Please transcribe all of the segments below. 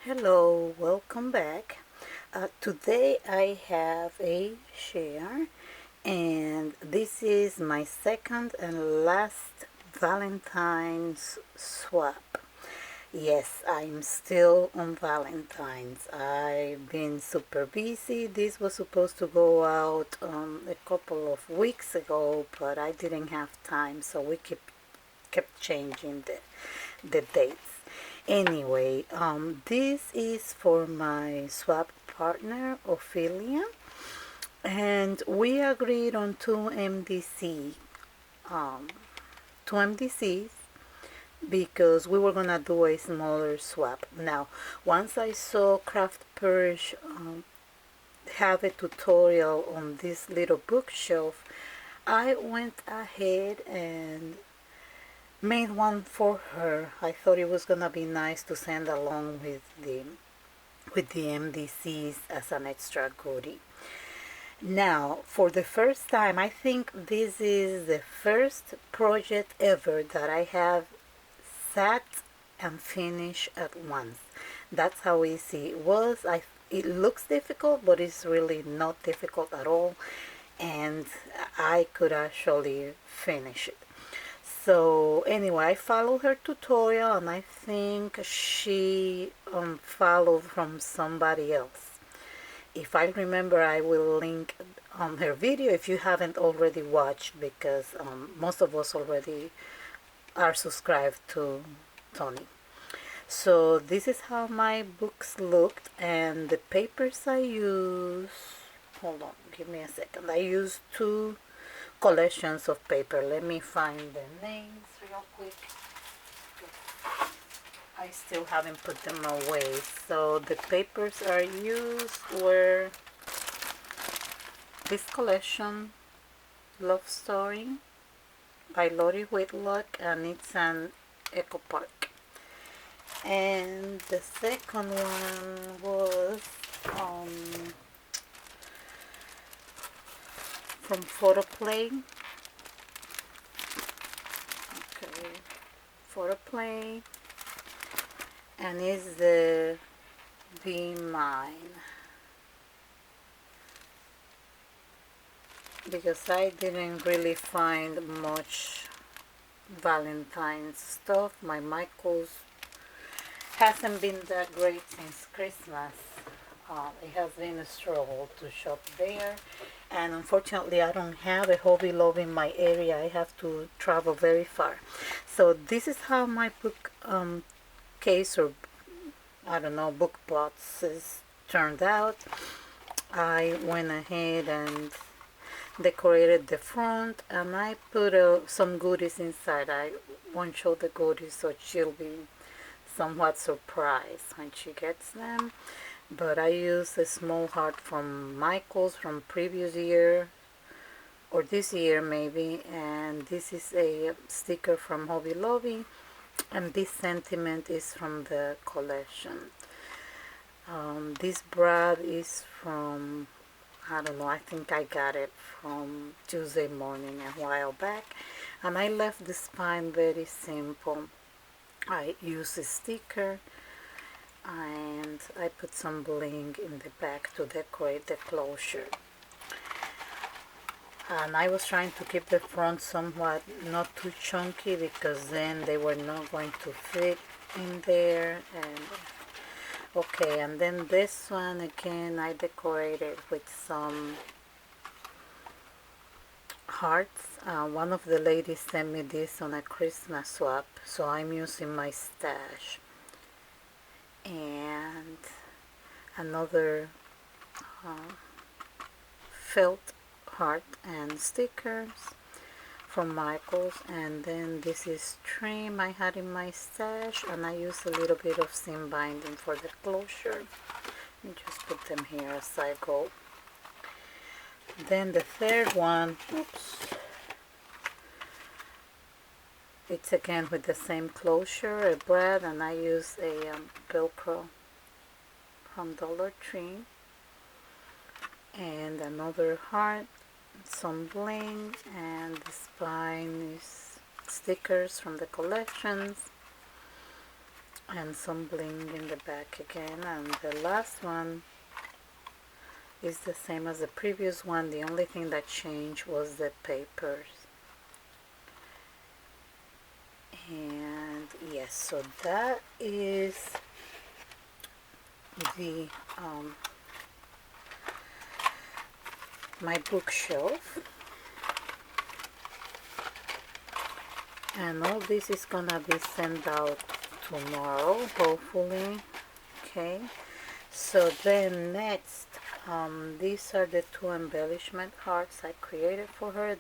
Hello, welcome back. Today I have a share, and this is my second and last Valentine's swap. Yes, I'm still on Valentine's. I've been super busy. This was supposed to go out a couple of weeks ago, but I didn't have time, so we kept changing the dates. Anyway, this is for my swap partner, Ofelia, and we agreed on um, two MDCs because we were gonna do a smaller swap. Now, once I saw Craftpurge have a tutorial on this little bookshelf, I went ahead and made one for her. I thought it was gonna be nice to send along with the MDCs as an extra goodie. Now, for the first time, I think this is the first project ever that I have sat and finished at once. That's how easy it was. It looks difficult, but it's really not difficult at all, and I could actually finish it. So anyway, I followed her tutorial, and I think she followed from somebody else. If I remember, I will link her video if you haven't already watched, because most of us already are subscribed to Tony. So this is how my books looked, and the papers I use, hold on, give me a second. I used two collections of paper. Let me find the names real quick. I still haven't put them away. So the papers I used were this collection, Love Story by Lori Whitlock, and it's an Echo Park. And the second one was from Photoplay. Okay, Photoplay, and is the Be Mine, because I didn't really find much Valentine's stuff. My Michaels hasn't been that great since Christmas. It has been a struggle to shop there, and unfortunately I don't have a Hobby Lobby in my area. I have to travel very far. So this is how my book case, or I don't know, book boxes turned out. I went ahead and decorated the front, and I put some goodies inside. I won't show the goodies, so she'll be somewhat surprised when she gets them. But I used a small heart from Michael's from previous year, or this year maybe, and this is a sticker from Hobby Lobby, and this sentiment is from the collection. This brad is from, I don't know, I think I got it from Tuesday morning a while back, and I left the spine very simple. I used a sticker, and I put some bling in the back to decorate the closure. And I was trying to keep the front somewhat not too chunky, because then they were not going to fit in there. And okay, and then this one again I decorated with some hearts. One of the ladies sent me this on a Christmas swap, so I'm using my stash. And another felt heart and stickers from Michael's, and then this is trim I had in my stash, and I used a little bit of seam binding for the closure. And just put them here as I go. Then the third one, oops, it's again with the same closure, a brad, and I use a Velcro from Dollar Tree, and another heart, some bling, and the spine is stickers from the collections. and some bling in the back again. And the last one is the same as the previous one. The only thing that changed was the papers. And yes, so that is the my bookshelf, and all this is gonna be sent out tomorrow, hopefully. Okay, so then next, these are the two embellishment hearts I created for her.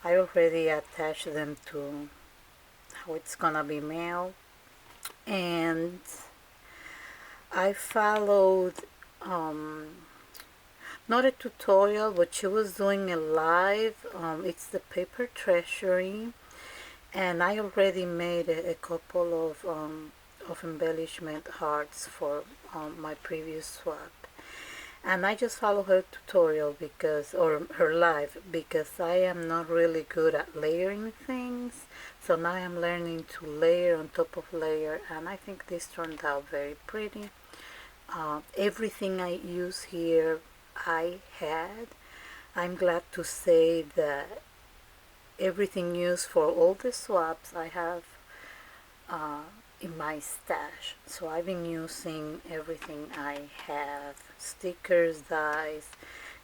I already attached them to how it's gonna be mailed, and I followed not a tutorial, but she was doing a live. It's the paper Treasury, and I already made a couple of embellishment hearts for my previous swap, and I just follow her tutorial or her live, because I am not really good at layering things. So now I'm learning to layer on top of layer, and I think this turned out very pretty. Everything I use here I had. I'm glad to say that everything used for all the swaps I have in my stash. So I've been using everything I have. Stickers, dies,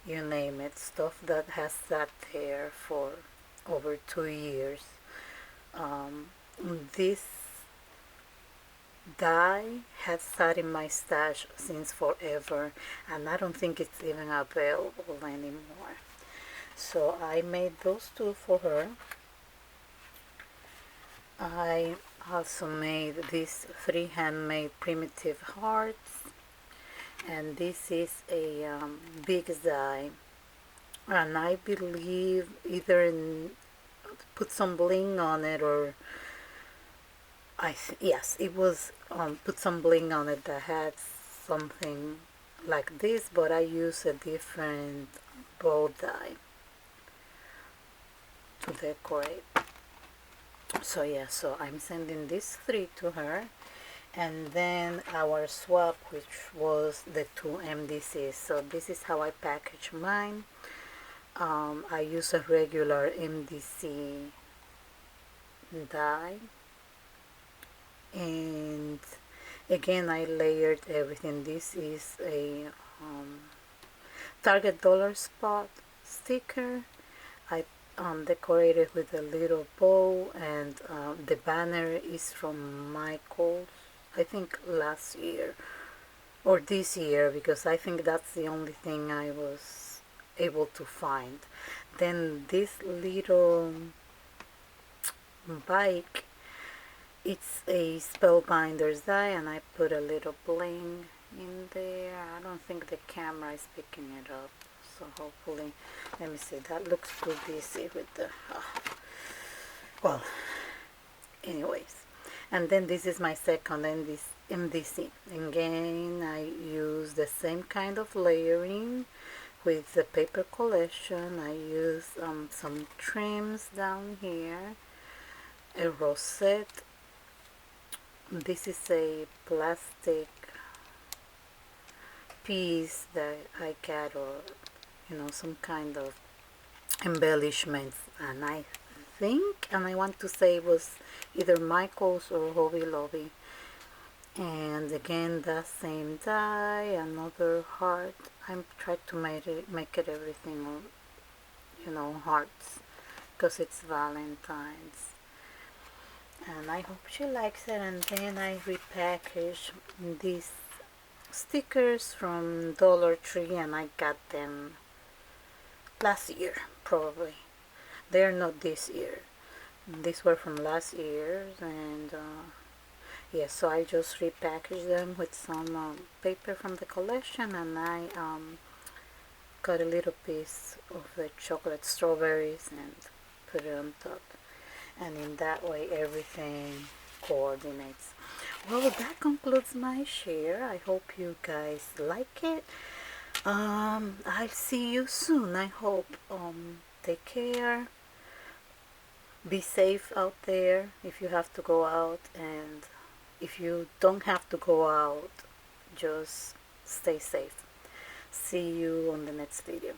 you name it. Stuff that has sat there for over 2 years. This die has sat in my stash since forever, and I don't think it's even available anymore. So I made those two for her. I also made these 3 handmade primitive hearts, and this is a big die, and I believe either put some bling on it, or yes, it was put some bling on it that had something like this, but I used a different bow die to decorate. So yeah, so I'm sending these 3 to her, and then our swap, which was the 2 MDCs. So this is how I package mine. I use a regular MDC die, and again I layered everything. This is a Target dollar spot sticker. I decorated with a little bow, and the banner is from Michael's, I think last year or this year, because I think that's the only thing I was able to find. Then this little bike, it's a spellbinder's die, and I put a little bling in there. I don't think the camera is picking it up, so hopefully, let me see, that looks too busy with the well, anyways. And then this is my second MDC. Again, I use the same kind of layering with the paper collection. I use some trims down here, a rosette. This is a plastic piece that I got, or some kind of embellishments, and I think, and I want to say it was either Michael's or Hobby Lobby. And again, that same die, another heart. I'm trying to make it everything, hearts, because it's Valentine's. And I hope she likes it. And then I repackaged these stickers from Dollar Tree, and I got them last year, probably. They're not this year. These were from last year, and yeah, so I just repackaged them with some paper from the collection, and I cut a little piece of the chocolate strawberries and put it on top, and in that way everything coordinates. Well, that concludes my share. I hope you guys like it. I'll see you soon, I hope. Take care. Be safe out there if you have to go out, and if you don't have to go out, just stay safe. See you on the next video.